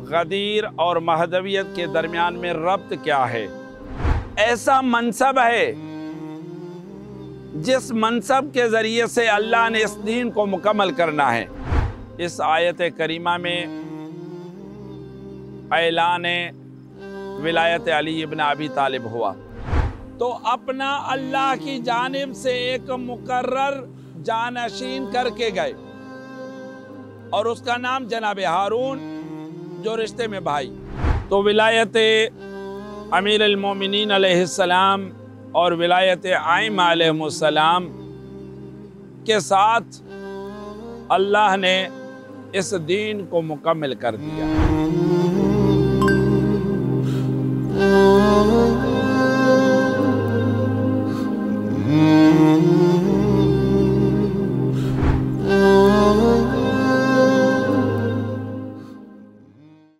गदीर और महदवियत के दरमियान में रब्त क्या है? ऐसा मनसब है जिस मनसब के ज़रिए से अल्लाह ने इस दीन को मुकम्मल करना है। इस आयत करीमा में ऐलान विलायत अली इब्न अबी तालिब हुआ, तो अपना अल्लाह की जानिब से एक मुकर्रर जानशीन करके गए और उसका नाम जनाब हारून, जो रिश्ते में भाई। तो विलायत अमीर अल मोमिनीन अलैहिस्सलाम और विलायत आइमा अलैहिमुस्सलाम के साथ अल्लाह ने इस दीन को मुकम्मल कर दिया।